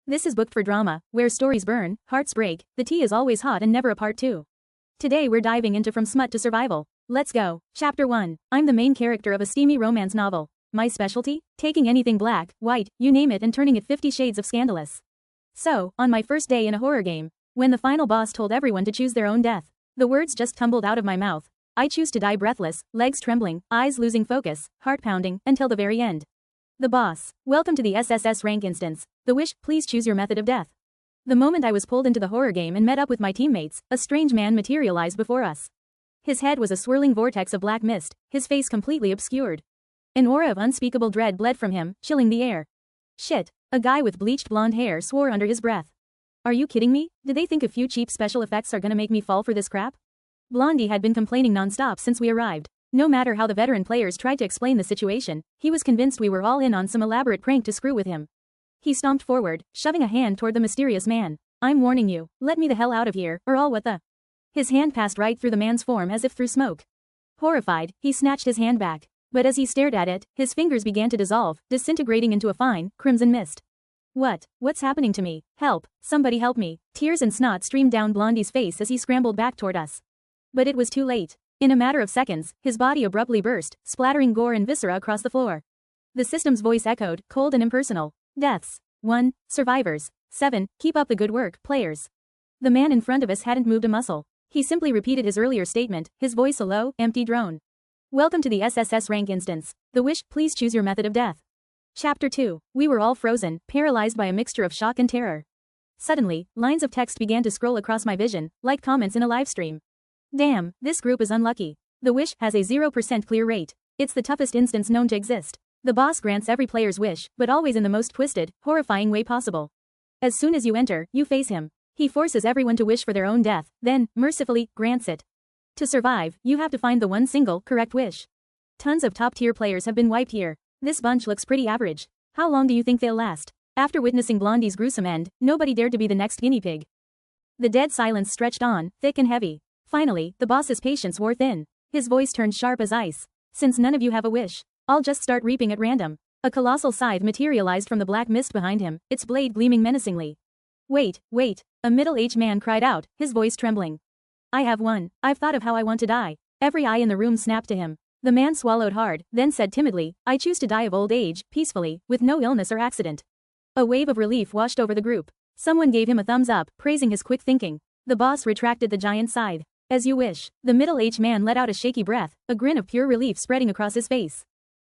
This is booked for drama, where stories burn, hearts break, the tea is always hot and never a part 2. Today we're diving into From Smut to Survival. Let's go. Chapter 1. I'm the main character of a steamy romance novel. My specialty? Taking anything black, white, you name it and turning it 50 shades of scandalous. So, on my first day in a horror game, when the final boss told everyone to choose their own death, the words just tumbled out of my mouth. I choose to die breathless, legs trembling, eyes losing focus, heart pounding, until the very end. The boss. Welcome to the SSS rank instance. The wish, please choose your method of death. The moment I was pulled into the horror game and met up with my teammates, a strange man materialized before us. His head was a swirling vortex of black mist, his face completely obscured. An aura of unspeakable dread bled from him, chilling the air. Shit. A guy with bleached blonde hair swore under his breath. Are you kidding me? Did they think a few cheap special effects are gonna make me fall for this crap? Blondie had been complaining non-stop since we arrived. No matter how the veteran players tried to explain the situation, he was convinced we were all in on some elaborate prank to screw with him. He stomped forward, shoving a hand toward the mysterious man. I'm warning you, let me the hell out of here, or all what the... His hand passed right through the man's form as if through smoke. Horrified, he snatched his hand back. But as he stared at it, his fingers began to dissolve, disintegrating into a fine, crimson mist. What's happening to me? Help, somebody help me. Tears and snot streamed down Blondie's face as he scrambled back toward us. But it was too late. In a matter of seconds, his body abruptly burst, splattering gore and viscera across the floor. The system's voice echoed, cold and impersonal. Deaths. 1. Survivors. 7. Keep up the good work, players. The man in front of us hadn't moved a muscle. He simply repeated his earlier statement, his voice a low, empty drone. Welcome to the SSS rank instance. The wish, please choose your method of death. Chapter 2. We were all frozen, paralyzed by a mixture of shock and terror. Suddenly, lines of text began to scroll across my vision, like comments in a live stream. Damn, this group is unlucky. The wish has a 0% clear rate. It's the toughest instance known to exist. The boss grants every player's wish, but always in the most twisted, horrifying way possible. As soon as you enter, you face him. He forces everyone to wish for their own death, then, mercifully, grants it. To survive, you have to find the one single, correct wish. Tons of top-tier players have been wiped here. This bunch looks pretty average. How long do you think they'll last? After witnessing Blondie's gruesome end, nobody dared to be the next guinea pig. The dead silence stretched on, thick and heavy. Finally, the boss's patience wore thin. His voice turned sharp as ice. Since none of you have a wish, I'll just start reaping at random. A colossal scythe materialized from the black mist behind him, its blade gleaming menacingly. Wait. A middle-aged man cried out, his voice trembling. I have one. I've thought of how I want to die. Every eye in the room snapped to him. The man swallowed hard, then said timidly, I choose to die of old age, peacefully, with no illness or accident. A wave of relief washed over the group. Someone gave him a thumbs up, praising his quick thinking. The boss retracted the giant scythe. As you wish. The middle-aged man let out a shaky breath, a grin of pure relief spreading across his face.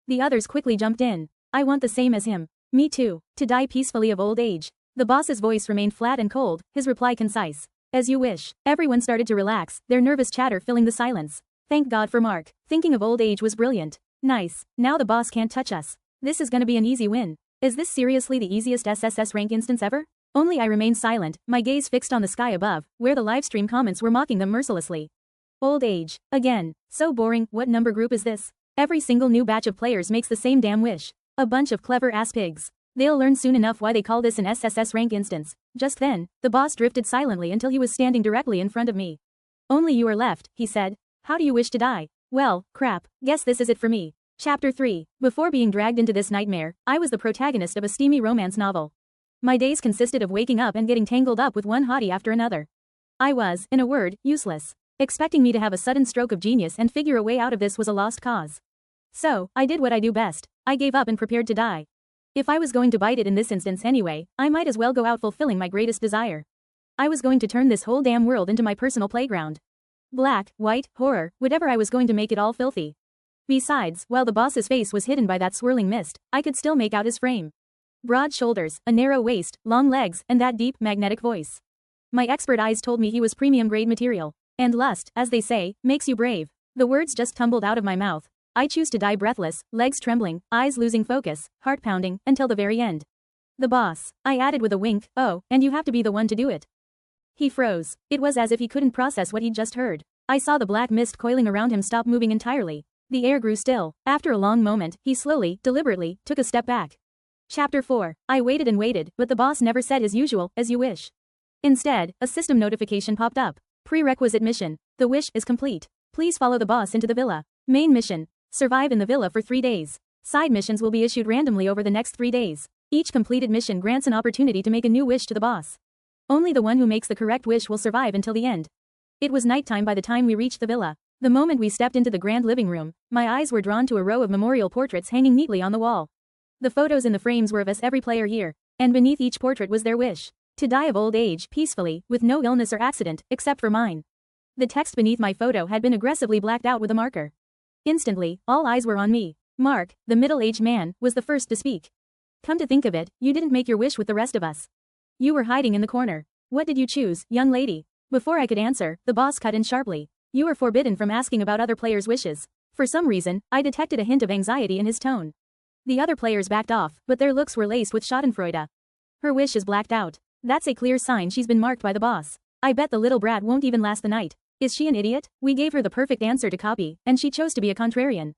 The others quickly jumped in. I want the same as him. Me too. To die peacefully of old age. The boss's voice remained flat and cold, his reply concise. As you wish. Everyone started to relax, their nervous chatter filling the silence. Thank God for Mark. Thinking of old age was brilliant. Nice. Now the boss can't touch us. This is gonna be an easy win. Is this seriously the easiest SSS rank instance ever? Only I remained silent, my gaze fixed on the sky above, where the livestream comments were mocking them mercilessly. Old age. Again. So boring, what number group is this? Every single new batch of players makes the same damn wish. A bunch of clever ass pigs. They'll learn soon enough why they call this an SSS rank instance. Just then, the boss drifted silently until he was standing directly in front of me. Only you are left, he said. How do you wish to die? Well, crap, guess this is it for me. Chapter 3. Before being dragged into this nightmare, I was the protagonist of a steamy romance novel. My days consisted of waking up and getting tangled up with one hottie after another. I was, in a word, useless. Expecting me to have a sudden stroke of genius and figure a way out of this was a lost cause. So, I did what I do best. I gave up and prepared to die. If I was going to bite it in this instance anyway, I might as well go out fulfilling my greatest desire. I was going to turn this whole damn world into my personal playground. Black, white, horror, whatever, I was going to make it all filthy. Besides, while the boss's face was hidden by that swirling mist, I could still make out his frame. Broad shoulders, a narrow waist, long legs, and that deep, magnetic voice. My expert eyes told me he was premium-grade material. And lust, as they say, makes you brave. The words just tumbled out of my mouth. I choose to die breathless, legs trembling, eyes losing focus, heart pounding, until the very end. The boss. I added with a wink, oh, and you have to be the one to do it. He froze. It was as if he couldn't process what he'd just heard. I saw the black mist coiling around him stop moving entirely. The air grew still. After a long moment, he slowly, deliberately, took a step back. Chapter 4. I waited and waited, but the boss never said his usual, as you wish. Instead, a system notification popped up. Prerequisite mission. The wish is complete. Please follow the boss into the villa. Main mission. Survive in the villa for 3 days. Side missions will be issued randomly over the next 3 days. Each completed mission grants an opportunity to make a new wish to the boss. Only the one who makes the correct wish will survive until the end. It was nighttime by the time we reached the villa. The moment we stepped into the grand living room, my eyes were drawn to a row of memorial portraits hanging neatly on the wall. The photos in the frames were of us every player here, and beneath each portrait was their wish. To die of old age, peacefully, with no illness or accident, except for mine. The text beneath my photo had been aggressively blacked out with a marker. Instantly, all eyes were on me. Mark, the middle-aged man, was the first to speak. Come to think of it, you didn't make your wish with the rest of us. You were hiding in the corner. What did you choose, young lady? Before I could answer, the boss cut in sharply. You are forbidden from asking about other players' wishes. For some reason, I detected a hint of anxiety in his tone. The other players backed off, but their looks were laced with schadenfreude. Her wish is blacked out. That's a clear sign she's been marked by the boss. I bet the little brat won't even last the night. Is she an idiot? We gave her the perfect answer to copy, and she chose to be a contrarian.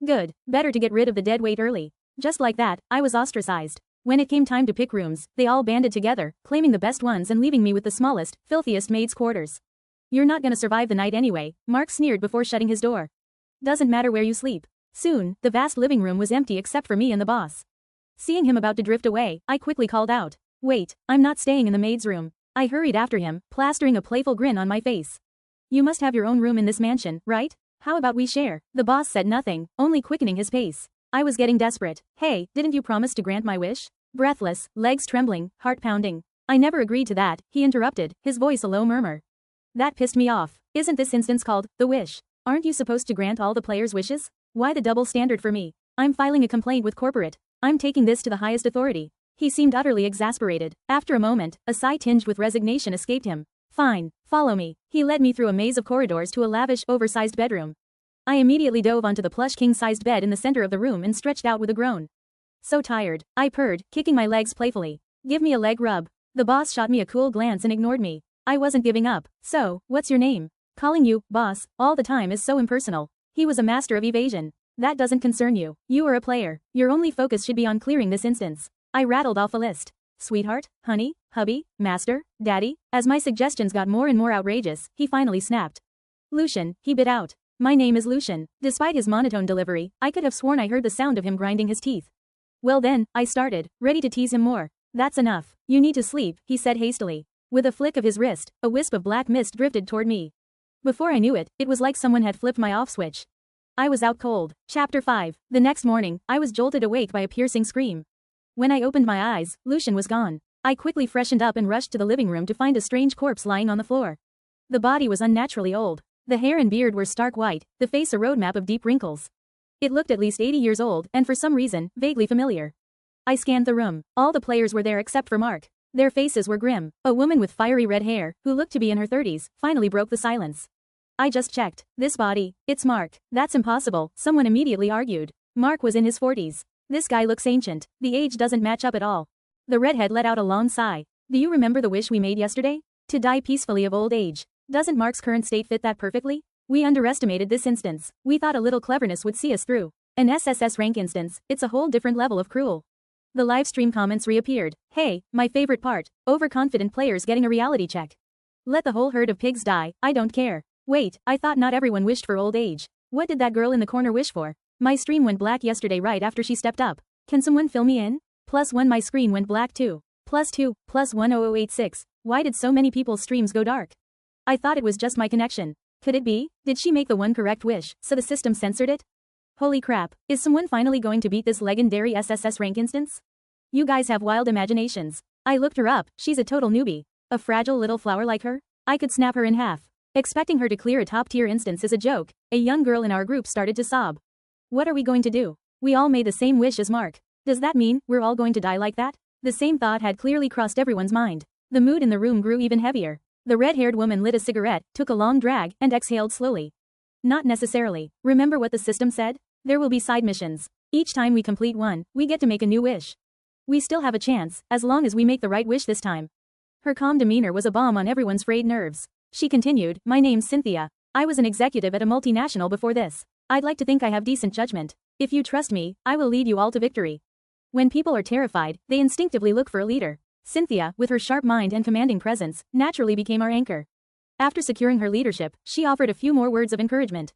Good. Better to get rid of the dead weight early. Just like that, I was ostracized. When it came time to pick rooms, they all banded together, claiming the best ones and leaving me with the smallest, filthiest maid's quarters. You're not gonna survive the night anyway, Mark sneered before shutting his door. Doesn't matter where you sleep. Soon, the vast living room was empty except for me and the boss. Seeing him about to drift away, I quickly called out. Wait, I'm not staying in the maid's room. I hurried after him, plastering a playful grin on my face. You must have your own room in this mansion, right? How about we share? The boss said nothing, only quickening his pace. I was getting desperate. Hey, didn't you promise to grant my wish? Breathless, legs trembling, heart pounding. I never agreed to that, he interrupted, his voice a low murmur. That pissed me off. Isn't this instance called the wish? Aren't you supposed to grant all the players' wishes? Why the double standard for me? I'm filing a complaint with corporate. I'm taking this to the highest authority. He seemed utterly exasperated. After a moment, a sigh tinged with resignation escaped him. Fine, follow me. He led me through a maze of corridors to a lavish, oversized bedroom. I immediately dove onto the plush king-sized bed in the center of the room and stretched out with a groan. So tired, I purred, kicking my legs playfully. Give me a leg rub. The boss shot me a cool glance and ignored me. I wasn't giving up. So, what's your name? Calling you, boss, all the time is so impersonal. He was a master of evasion. That doesn't concern you. You are a player. Your only focus should be on clearing this instance. I rattled off a list. Sweetheart, honey, hubby, master, daddy. As my suggestions got more and more outrageous, he finally snapped. Lucian, he bit out. My name is Lucian. Despite his monotone delivery, I could have sworn I heard the sound of him grinding his teeth. Well then, I started, ready to tease him more. That's enough. You need to sleep, he said hastily. With a flick of his wrist, a wisp of black mist drifted toward me. Before I knew it, it was like someone had flipped my off switch. I was out cold. Chapter 5. The next morning, I was jolted awake by a piercing scream. When I opened my eyes, Lucian was gone. I quickly freshened up and rushed to the living room to find a strange corpse lying on the floor. The body was unnaturally old. The hair and beard were stark white, the face a roadmap of deep wrinkles. It looked at least 80 years old and for some reason, vaguely familiar. I scanned the room. All the players were there except for Mark. Their faces were grim. A woman with fiery red hair, who looked to be in her 30s, finally broke the silence. I just checked. This body, it's Mark. That's impossible, someone immediately argued. Mark was in his 40s. This guy looks ancient. The age doesn't match up at all. The redhead let out a long sigh. Do you remember the wish we made yesterday? To die peacefully of old age. Doesn't Mark's current state fit that perfectly? We underestimated this instance. We thought a little cleverness would see us through. An SSS rank instance, it's a whole different level of cruel. The livestream comments reappeared. Hey, my favorite part. Overconfident players getting a reality check. Let the whole herd of pigs die, I don't care. Wait, I thought not everyone wished for old age. What did that girl in the corner wish for? My stream went black yesterday right after she stepped up. Can someone fill me in? +1 my screen went black too. +2, +10086. Why did so many people's streams go dark? I thought it was just my connection. Could it be? Did she make the one correct wish, so the system censored it? Holy crap, is someone finally going to beat this legendary SSS rank instance? You guys have wild imaginations. I looked her up, she's a total newbie. A fragile little flower like her? I could snap her in half. Expecting her to clear a top-tier instance is a joke. A young girl in our group started to sob. What are we going to do? We all made the same wish as Mark. Does that mean we're all going to die like that? The same thought had clearly crossed everyone's mind. The mood in the room grew even heavier. The red-haired woman lit a cigarette, took a long drag, and exhaled slowly. Not necessarily. Remember what the system said? There will be side missions. Each time we complete one, we get to make a new wish. We still have a chance, as long as we make the right wish this time. Her calm demeanor was a balm on everyone's frayed nerves. She continued, my name's Cynthia. I was an executive at a multinational before this. I'd like to think I have decent judgment. If you trust me, I will lead you all to victory. When people are terrified, they instinctively look for a leader. Cynthia, with her sharp mind and commanding presence, naturally became our anchor. After securing her leadership, she offered a few more words of encouragement.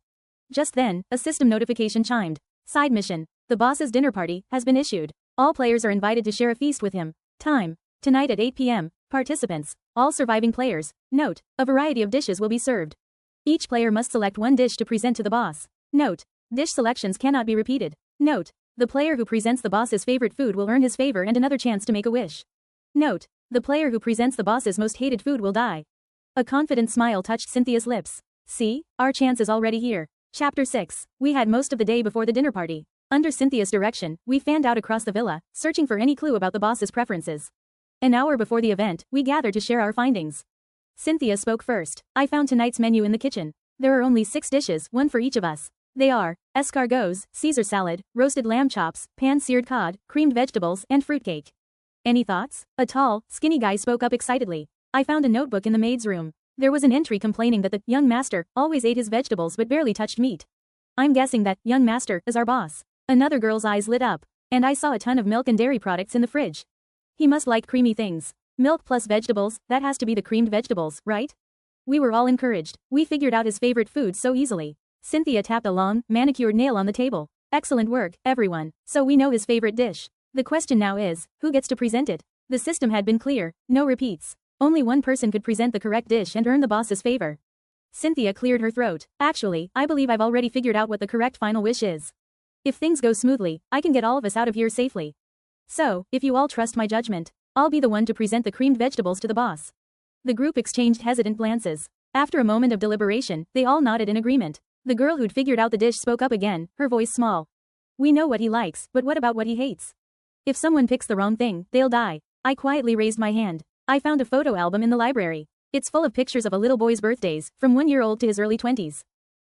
Just then, a system notification chimed. Side mission. The boss's dinner party has been issued. All players are invited to share a feast with him. Time. Tonight at 8 p.m. Participants. All surviving players. Note. A variety of dishes will be served. Each player must select one dish to present to the boss. Note. Dish selections cannot be repeated. Note. The player who presents the boss's favorite food will earn his favor and another chance to make a wish. Note. The player who presents the boss's most hated food will die. A confident smile touched Cynthia's lips. See, our chance is already here. Chapter 6. We had most of the day before the dinner party. Under Cynthia's direction, we fanned out across the villa, searching for any clue about the boss's preferences. An hour before the event, we gathered to share our findings. Cynthia spoke first. I found tonight's menu in the kitchen. There are only 6 dishes, one for each of us. They are escargots, Caesar salad, roasted lamb chops, pan-seared cod, creamed vegetables, and fruitcake. Any thoughts? A tall, skinny guy spoke up excitedly. I found a notebook in the maid's room. There was an entry complaining that the young master always ate his vegetables but barely touched meat. I'm guessing that young master is our boss. Another girl's eyes lit up. And I saw a ton of milk and dairy products in the fridge. He must like creamy things. Milk plus vegetables, that has to be the creamed vegetables, right? We were all encouraged. We figured out his favorite food so easily. Cynthia tapped a long, manicured nail on the table. Excellent work, everyone. So we know his favorite dish. The question now is, who gets to present it? The system had been clear, no repeats. Only one person could present the correct dish and earn the boss's favor. Cynthia cleared her throat. Actually, I believe I've already figured out what the correct final wish is. If things go smoothly, I can get all of us out of here safely. So, if you all trust my judgment, I'll be the one to present the creamed vegetables to the boss. The group exchanged hesitant glances. After a moment of deliberation, they all nodded in agreement. The girl who'd figured out the dish spoke up again, her voice small. We know what he likes, but what about what he hates? If someone picks the wrong thing, they'll die. I quietly raised my hand. I found a photo album in the library. It's full of pictures of a little boy's birthdays, from 1 year old to his early 20s.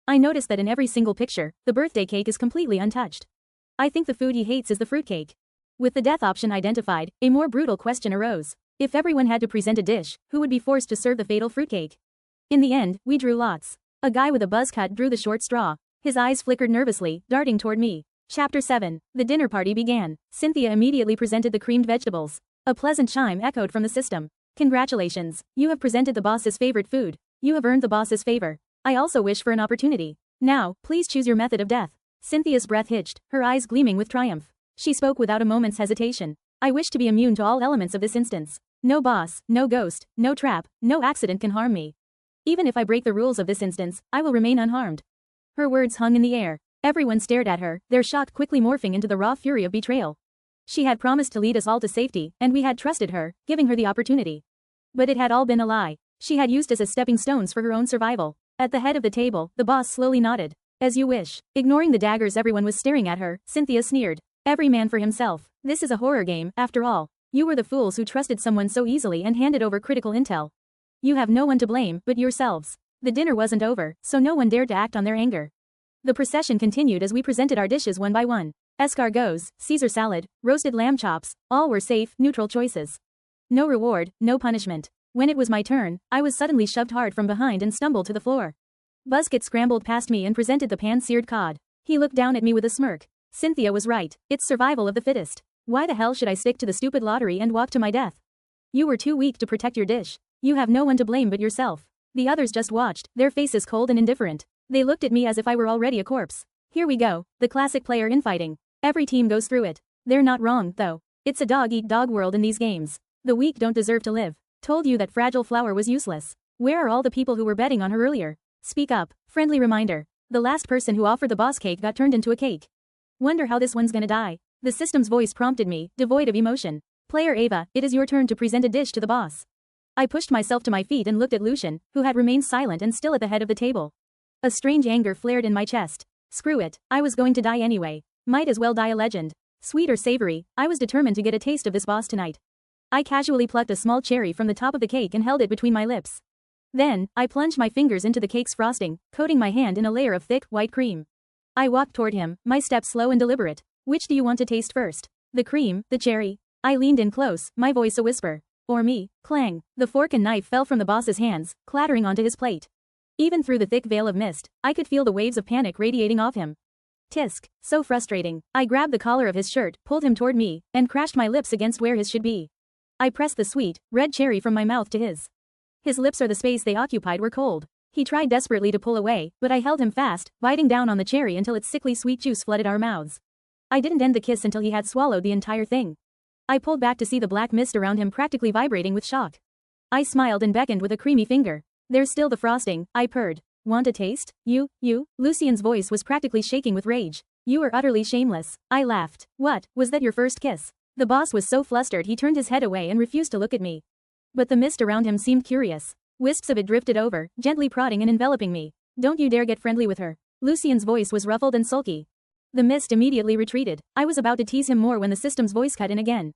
I noticed that in every single picture, the birthday cake is completely untouched. I think the food he hates is the fruitcake. With the death option identified, a more brutal question arose. If everyone had to present a dish, who would be forced to serve the fatal fruitcake? In the end, we drew lots. A guy with a buzz cut drew the short straw. His eyes flickered nervously, darting toward me. Chapter 7. The dinner party began. Cynthia immediately presented the creamed vegetables. A pleasant chime echoed from the system. Congratulations. You have presented the boss's favorite food. You have earned the boss's favor. I also wish for an opportunity. Now, please choose your method of death. Cynthia's breath hitched, her eyes gleaming with triumph. She spoke without a moment's hesitation. I wish to be immune to all elements of this instance. No boss, no ghost, no trap, no accident can harm me. Even if I break the rules of this instance, I will remain unharmed. Her words hung in the air. Everyone stared at her, their shock quickly morphing into the raw fury of betrayal. She had promised to lead us all to safety, and we had trusted her, giving her the opportunity. But it had all been a lie. She had used us as stepping stones for her own survival. At the head of the table, the boss slowly nodded. As you wish. Ignoring the daggers everyone was staring at her, Cynthia sneered. Every man for himself. This is a horror game, after all. You were the fools who trusted someone so easily and handed over critical intel. You have no one to blame but yourselves. The dinner wasn't over, so no one dared to act on their anger. The procession continued as we presented our dishes one by one. Escargots, Caesar salad, roasted lamb chops, all were safe, neutral choices. No reward, no punishment. When it was my turn, I was suddenly shoved hard from behind and stumbled to the floor. Buzzkit scrambled past me and presented the pan-seared cod. He looked down at me with a smirk. Cynthia was right. It's survival of the fittest. Why the hell should I stick to the stupid lottery and walk to my death? You were too weak to protect your dish. You have no one to blame but yourself. The others just watched, their faces cold and indifferent. They looked at me as if I were already a corpse. Here we go, the classic player infighting. Every team goes through it. They're not wrong, though. It's a dog-eat-dog world in these games. The weak don't deserve to live. Told you that fragile flower was useless. Where are all the people who were betting on her earlier? Speak up. Friendly reminder. The last person who offered the boss cake got turned into a cake. Wonder how this one's gonna die. The system's voice prompted me, devoid of emotion. Player Ava, it is your turn to present a dish to the boss. I pushed myself to my feet and looked at Lucian, who had remained silent and still at the head of the table. A strange anger flared in my chest. Screw it, I was going to die anyway. Might as well die a legend. Sweet or savory, I was determined to get a taste of this boss tonight. I casually plucked a small cherry from the top of the cake and held it between my lips. Then, I plunged my fingers into the cake's frosting, coating my hand in a layer of thick, white cream. I walked toward him, my step slow and deliberate. Which do you want to taste first? The cream, the cherry? I leaned in close, my voice a whisper. Or me. Clang. The fork and knife fell from the boss's hands, clattering onto his plate. Even through the thick veil of mist, I could feel the waves of panic radiating off him. Tisk. So frustrating. I grabbed the collar of his shirt, pulled him toward me, and crashed my lips against where his should be. I pressed the sweet, red cherry from my mouth to his. His lips or the space they occupied were cold. He tried desperately to pull away, but I held him fast, biting down on the cherry until its sickly sweet juice flooded our mouths. I didn't end the kiss until he had swallowed the entire thing. I pulled back to see the black mist around him practically vibrating with shock. I smiled and beckoned with a creamy finger. There's still the frosting, I purred. Want a taste? You? Lucien's voice was practically shaking with rage. You are utterly shameless. I laughed. What, was that your first kiss? The boss was so flustered he turned his head away and refused to look at me. But the mist around him seemed curious. Wisps of it drifted over, gently prodding and enveloping me. Don't you dare get friendly with her. Lucien's voice was ruffled and sulky. The mist immediately retreated. I was about to tease him more when the system's voice cut in again.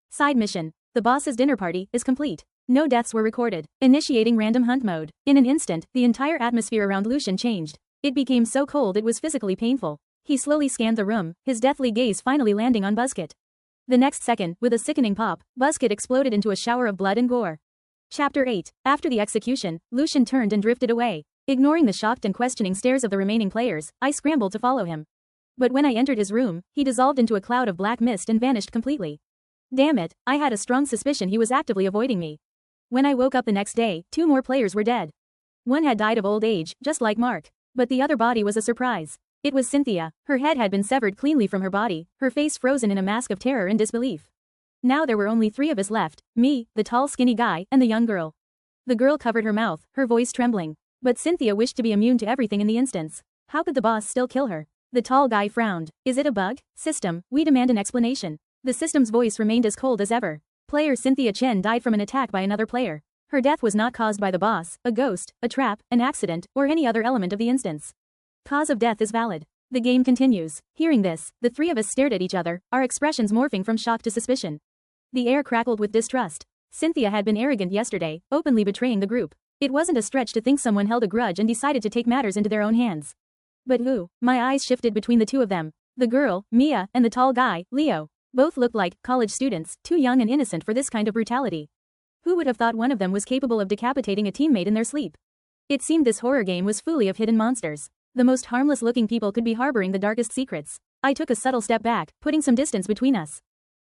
Side mission. The boss's dinner party is complete. No deaths were recorded. Initiating random hunt mode. In an instant, the entire atmosphere around Lucien changed. It became so cold it was physically painful. He slowly scanned the room, his deathly gaze finally landing on Buzzkit. The next second, with a sickening pop, Buzzkit exploded into a shower of blood and gore. Chapter 8. After the execution, Lucien turned and drifted away. Ignoring the shocked and questioning stares of the remaining players, I scrambled to follow him. But when I entered his room, he dissolved into a cloud of black mist and vanished completely. Damn it, I had a strong suspicion he was actively avoiding me. When I woke up the next day, 2 more players were dead. One had died of old age, just like Mark. But the other body was a surprise. It was Cynthia. Her head had been severed cleanly from her body, her face frozen in a mask of terror and disbelief. Now there were only 3 of us left, me, the tall skinny guy, and the young girl. The girl covered her mouth, her voice trembling. But Cynthia wished to be immune to everything in the instance. How could the boss still kill her? The tall guy frowned. Is it a bug? System, we demand an explanation. The system's voice remained as cold as ever. Player Cynthia Chen died from an attack by another player. Her death was not caused by the boss, a ghost, a trap, an accident, or any other element of the instance. Cause of death is valid. The game continues. Hearing this, the 3 of us stared at each other, our expressions morphing from shock to suspicion. The air crackled with distrust. Cynthia had been arrogant yesterday, openly betraying the group. It wasn't a stretch to think someone held a grudge and decided to take matters into their own hands. But who? My eyes shifted between the 2 of them. The girl, Mia, and the tall guy, Leo. Both looked like college students, too young and innocent for this kind of brutality. Who would have thought one of them was capable of decapitating a teammate in their sleep? It seemed this horror game was fully of hidden monsters. The most harmless-looking people could be harboring the darkest secrets. I took a subtle step back, putting some distance between us.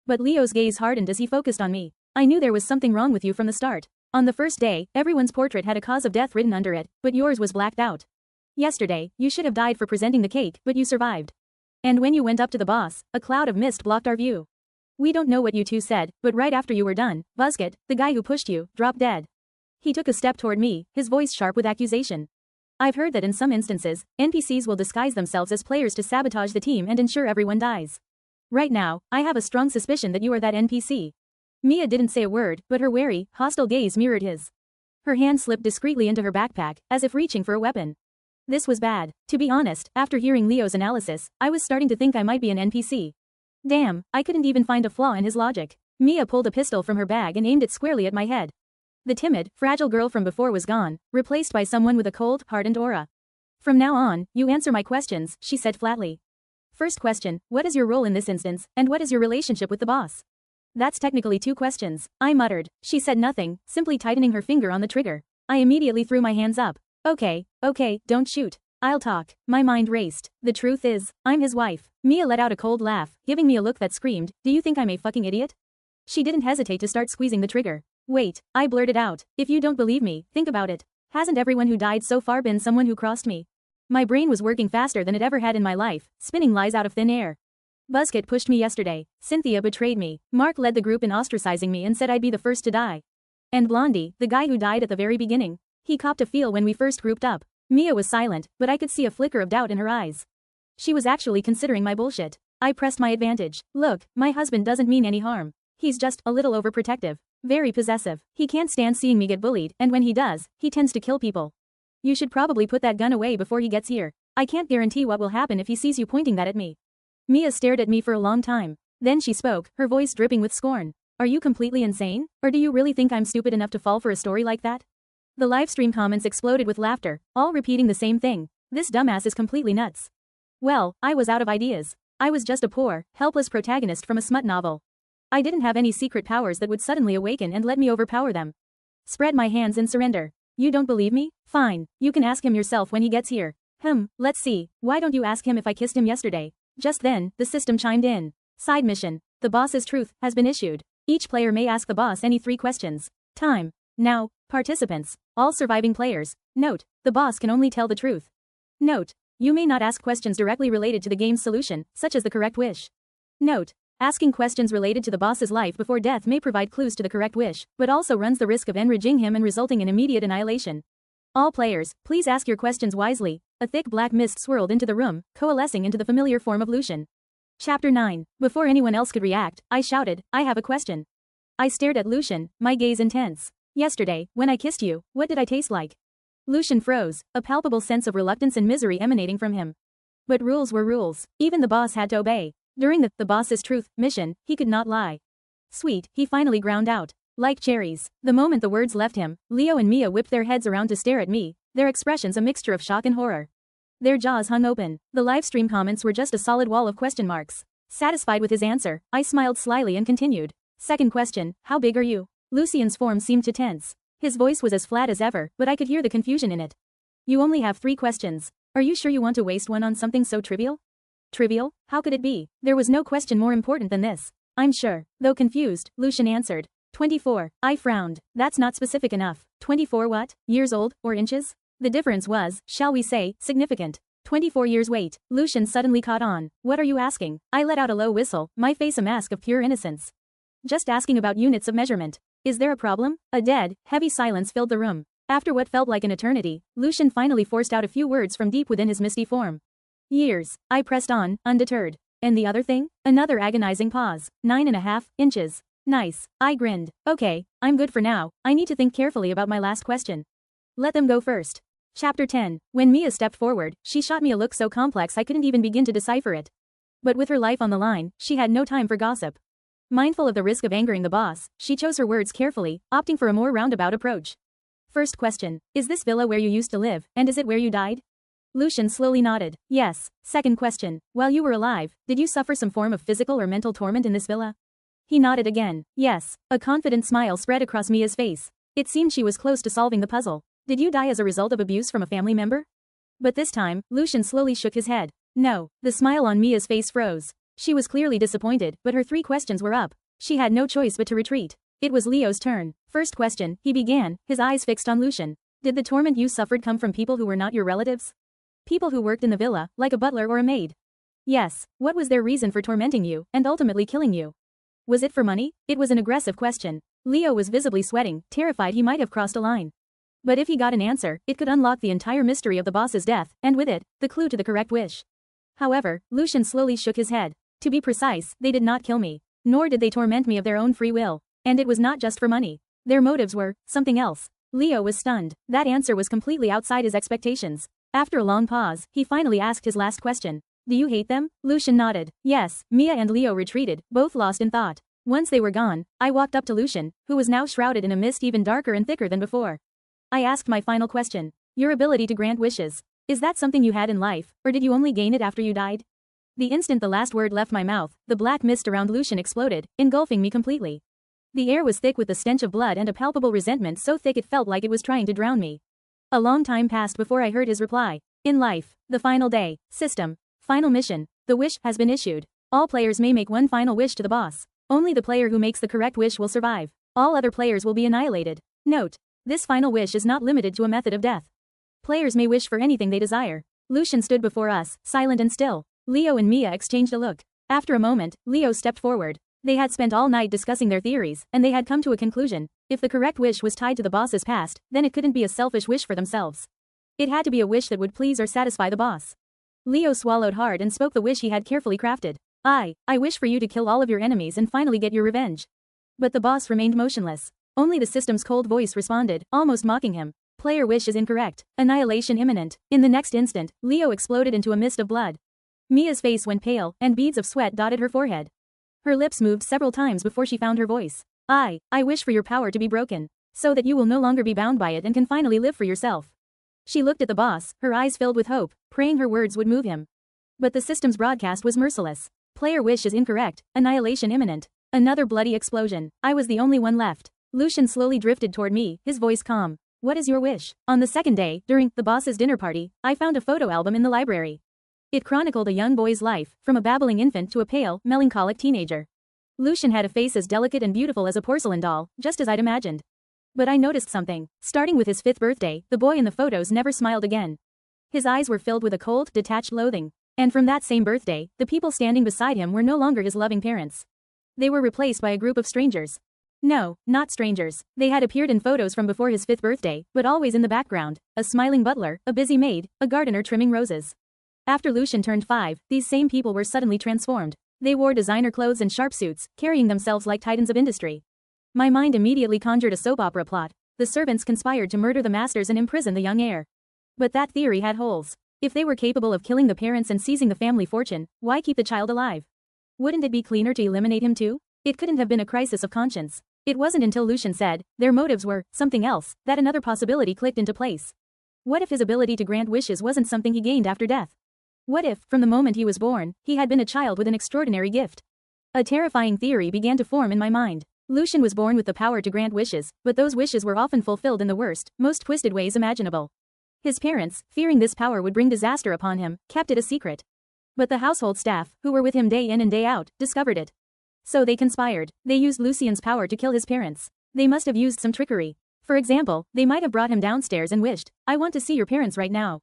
But Leo's gaze hardened as he focused on me. I knew there was something wrong with you from the start. On the first day, everyone's portrait had a cause of death written under it, but yours was blacked out. Yesterday, you should have died for presenting the cake, but you survived. And when you went up to the boss, a cloud of mist blocked our view. We don't know what you 2 said, but right after you were done, Buzzkit, the guy who pushed you, dropped dead. He took a step toward me, his voice sharp with accusation. I've heard that in some instances, NPCs will disguise themselves as players to sabotage the team and ensure everyone dies. Right now, I have a strong suspicion that you are that NPC. Mia didn't say a word, but her wary, hostile gaze mirrored his. Her hand slipped discreetly into her backpack, as if reaching for a weapon. This was bad. To be honest, after hearing Leo's analysis, I was starting to think I might be an NPC. Damn, I couldn't even find a flaw in his logic. Mia pulled a pistol from her bag and aimed it squarely at my head. The timid, fragile girl from before was gone, replaced by someone with a cold, hardened aura. From now on, you answer my questions, she said flatly. First question, what is your role in this instance, and what is your relationship with the boss? That's technically 2 questions, I muttered. She said nothing, simply tightening her finger on the trigger. I immediately threw my hands up. Okay, don't shoot. I'll talk. My mind raced. The truth is, I'm his wife. Mia let out a cold laugh, giving me a look that screamed, do you think I'm a fucking idiot? She didn't hesitate to start squeezing the trigger. Wait, I blurted out. If you don't believe me, think about it. Hasn't everyone who died so far been someone who crossed me? My brain was working faster than it ever had in my life, spinning lies out of thin air. Buzzkit pushed me yesterday. Cynthia betrayed me. Mark led the group in ostracizing me and said I'd be the first to die. And Blondie, the guy who died at the very beginning. He copped a feel when we first grouped up. Mia was silent, but I could see a flicker of doubt in her eyes. She was actually considering my bullshit. I pressed my advantage. Look, my husband doesn't mean any harm. He's just a little overprotective. Very possessive. He can't stand seeing me get bullied, and when he does, he tends to kill people. You should probably put that gun away before he gets here. I can't guarantee what will happen if he sees you pointing that at me. Mia stared at me for a long time. Then she spoke, her voice dripping with scorn. Are you completely insane? Or do you really think I'm stupid enough to fall for a story like that? The livestream comments exploded with laughter, all repeating the same thing. This dumbass is completely nuts. Well, I was out of ideas. I was just a poor, helpless protagonist from a smut novel. I didn't have any secret powers that would suddenly awaken and let me overpower them. Spread my hands in surrender. You don't believe me? Fine, you can ask him yourself when he gets here. Let's see, why don't you ask him if I kissed him yesterday? Just then, the system chimed in. Side mission. The boss's truth has been issued. Each player may ask the boss any 3 questions. Time. Now. Participants. All surviving players. Note. The boss can only tell the truth. Note. you may not ask questions directly related to the game's solution, such as the correct wish. Note: asking questions related to the boss's life before death may provide clues to the correct wish, but also runs the risk of enraging him and resulting in immediate annihilation. All players, please ask your questions wisely. A thick black mist swirled into the room, coalescing into the familiar form of Lucian. Chapter 9. Before anyone else could react, I shouted, I have a question. I stared at Lucian, my gaze intense. Yesterday, when I kissed you, what did I taste like? Lucian froze, a palpable sense of reluctance and misery emanating from him. But rules were rules. Even the boss had to obey. During the boss's truth mission, he could not lie. Sweet, he finally ground out. Like cherries. The moment the words left him, Leo and Mia whipped their heads around to stare at me, their expressions a mixture of shock and horror. Their jaws hung open. The livestream comments were just a solid wall of question marks. Satisfied with his answer, I smiled slyly and continued. Second question, how big are you? Lucian's form seemed to tense. His voice was as flat as ever, but I could hear the confusion in it. You only have 3 questions. Are you sure you want to waste one on something so trivial? Trivial? How could it be? There was no question more important than this. I'm sure. Though confused, Lucian answered. 24. I frowned. That's not specific enough. 24 what? Years old, or inches? The difference was, shall we say, significant. 24 years wait. Lucian suddenly caught on. What are you asking? I let out a low whistle, my face a mask of pure innocence. Just asking about units of measurement. Is there a problem? A dead, heavy silence filled the room. After what felt like an eternity, Lucian finally forced out a few words from deep within his misty form. Years. I pressed on, undeterred. And the other thing? Another agonizing pause. 9.5 inches. Nice. I grinned. Okay, I'm good for now. I need to think carefully about my last question. Let them go first. Chapter 10. When Mia stepped forward, she shot me a look so complex I couldn't even begin to decipher it. But with her life on the line, she had no time for gossip. Mindful of the risk of angering the boss, she chose her words carefully, opting for a more roundabout approach. First question. Is this villa where you used to live, and is it where you died? Lucian slowly nodded. Yes. Second question. While you were alive, did you suffer some form of physical or mental torment in this villa? He nodded again. Yes. A confident smile spread across Mia's face. It seemed she was close to solving the puzzle. Did you die as a result of abuse from a family member? But this time, Lucian slowly shook his head. No. The smile on Mia's face froze. She was clearly disappointed, but her 3 questions were up. She had no choice but to retreat. It was Leo's turn. First question, he began, his eyes fixed on Lucian. Did the torment you suffered come from people who were not your relatives? People who worked in the villa, like a butler or a maid? Yes. What was their reason for tormenting you, and ultimately killing you? Was it for money? It was an aggressive question. Leo was visibly sweating, terrified he might have crossed a line. But if he got an answer, it could unlock the entire mystery of the boss's death, and with it, the clue to the correct wish. However, Lucian slowly shook his head. To be precise, they did not kill me. Nor did they torment me of their own free will. And it was not just for money. Their motives were something else. Leo was stunned. That answer was completely outside his expectations. After a long pause, he finally asked his last question. Do you hate them? Lucian nodded. Yes. Mia and Leo retreated, both lost in thought. Once they were gone, I walked up to Lucian, who was now shrouded in a mist even darker and thicker than before. I asked my final question. Your ability to grant wishes. Is that something you had in life, or did you only gain it after you died? The instant the last word left my mouth, the black mist around Lucian exploded, engulfing me completely. The air was thick with the stench of blood and a palpable resentment so thick it felt like it was trying to drown me. A long time passed before I heard his reply. In life, the final day, system, final mission, the wish has been issued. All players may make one final wish to the boss. Only the player who makes the correct wish will survive. All other players will be annihilated. Note: this final wish is not limited to a method of death. Players may wish for anything they desire. Lucian stood before us, silent and still. Leo and Mia exchanged a look. After a moment, Leo stepped forward. They had spent all night discussing their theories, and they had come to a conclusion. If the correct wish was tied to the boss's past, then it couldn't be a selfish wish for themselves. It had to be a wish that would please or satisfy the boss. Leo swallowed hard and spoke the wish he had carefully crafted. I wish for you to kill all of your enemies and finally get your revenge. But the boss remained motionless. Only the system's cold voice responded, almost mocking him. Player wish is incorrect. Annihilation imminent. In the next instant, Leo exploded into a mist of blood. Mia's face went pale, and beads of sweat dotted her forehead. Her lips moved several times before she found her voice. I wish for your power to be broken, so that you will no longer be bound by it and can finally live for yourself. She looked at the boss, her eyes filled with hope, praying her words would move him. But the system's broadcast was merciless. Player wish is incorrect, annihilation imminent. Another bloody explosion. I was the only one left. Lucian slowly drifted toward me, his voice calm. What is your wish? On the second day, during the boss's dinner party, I found a photo album in the library. It chronicled a young boy's life, from a babbling infant to a pale, melancholic teenager. Lucian had a face as delicate and beautiful as a porcelain doll, just as I'd imagined. But I noticed something. Starting with his 5th birthday, the boy in the photos never smiled again. His eyes were filled with a cold, detached loathing. And from that same birthday, the people standing beside him were no longer his loving parents. They were replaced by a group of strangers. No, not strangers. They had appeared in photos from before his 5th birthday, but always in the background: a smiling butler, a busy maid, a gardener trimming roses. After Lucian turned 5, these same people were suddenly transformed. They wore designer clothes and sharp suits, carrying themselves like titans of industry. My mind immediately conjured a soap opera plot. The servants conspired to murder the masters and imprison the young heir. But that theory had holes. If they were capable of killing the parents and seizing the family fortune, why keep the child alive? Wouldn't it be cleaner to eliminate him too? It couldn't have been a crisis of conscience. It wasn't until Lucian said their motives were something else that another possibility clicked into place. What if his ability to grant wishes wasn't something he gained after death? What if, from the moment he was born, he had been a child with an extraordinary gift? A terrifying theory began to form in my mind. Lucian was born with the power to grant wishes, but those wishes were often fulfilled in the worst, most twisted ways imaginable. His parents, fearing this power would bring disaster upon him, kept it a secret. But the household staff, who were with him day in and day out, discovered it. So they conspired. They used Lucian's power to kill his parents. They must have used some trickery. For example, they might have brought him downstairs and wished, "I want to see your parents right now.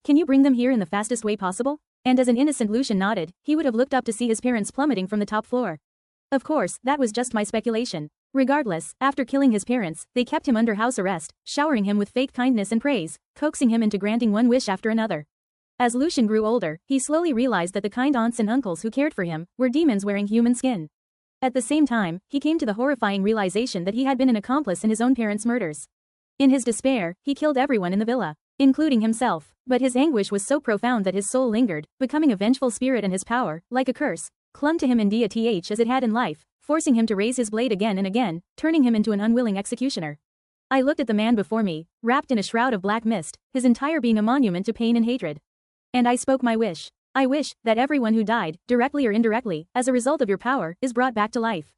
Can you bring them here in the fastest way possible?" And as an innocent Lucian nodded, he would have looked up to see his parents plummeting from the top floor. Of course, that was just my speculation. Regardless, after killing his parents, they kept him under house arrest, showering him with fake kindness and praise, coaxing him into granting one wish after another. As Lucian grew older, he slowly realized that the kind aunts and uncles who cared for him were demons wearing human skin. At the same time, he came to the horrifying realization that he had been an accomplice in his own parents' murders. In his despair, he killed everyone in the villa, including himself. But his anguish was so profound that his soul lingered, becoming a vengeful spirit, and his power, like a curse, clung to him in death as it had in life, forcing him to raise his blade again and again, turning him into an unwilling executioner. I looked at the man before me, wrapped in a shroud of black mist, his entire being a monument to pain and hatred. And I spoke my wish. I wish that everyone who died, directly or indirectly, as a result of your power, is brought back to life.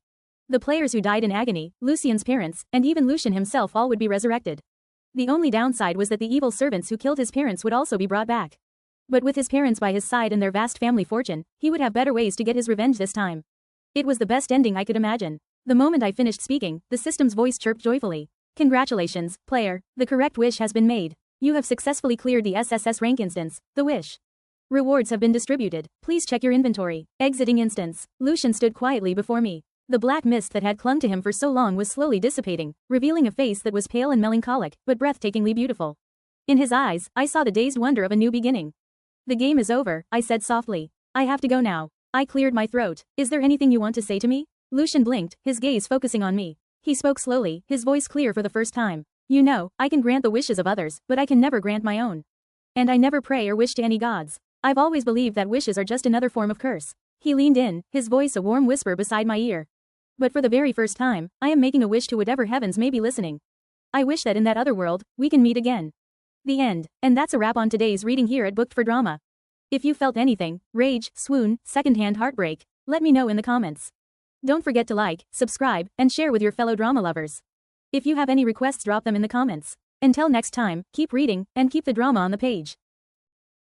The players who died in agony, Lucian's parents, and even Lucian himself, all would be resurrected. The only downside was that the evil servants who killed his parents would also be brought back. But with his parents by his side and their vast family fortune, he would have better ways to get his revenge this time. It was the best ending I could imagine. The moment I finished speaking, the system's voice chirped joyfully. "Congratulations, player. The correct wish has been made. You have successfully cleared the SSS rank instance, the wish. Rewards have been distributed. Please check your inventory." Exiting instance, Lucian stood quietly before me. The black mist that had clung to him for so long was slowly dissipating, revealing a face that was pale and melancholic, but breathtakingly beautiful. In his eyes, I saw the dazed wonder of a new beginning. "The game is over," I said softly. "I have to go now." I cleared my throat. "Is there anything you want to say to me?" Lucian blinked, his gaze focusing on me. He spoke slowly, his voice clear for the first time. "You know, I can grant the wishes of others, but I can never grant my own. And I never pray or wish to any gods. I've always believed that wishes are just another form of curse." He leaned in, his voice a warm whisper beside my ear. "But for the very first time, I am making a wish to whatever heavens may be listening. I wish that in that other world, we can meet again." The end. And that's a wrap on today's reading here at Booked for Drama. If you felt anything, rage, swoon, secondhand heartbreak, let me know in the comments. Don't forget to like, subscribe, and share with your fellow drama lovers. If you have any requests, drop them in the comments. Until next time, keep reading, and keep the drama on the page.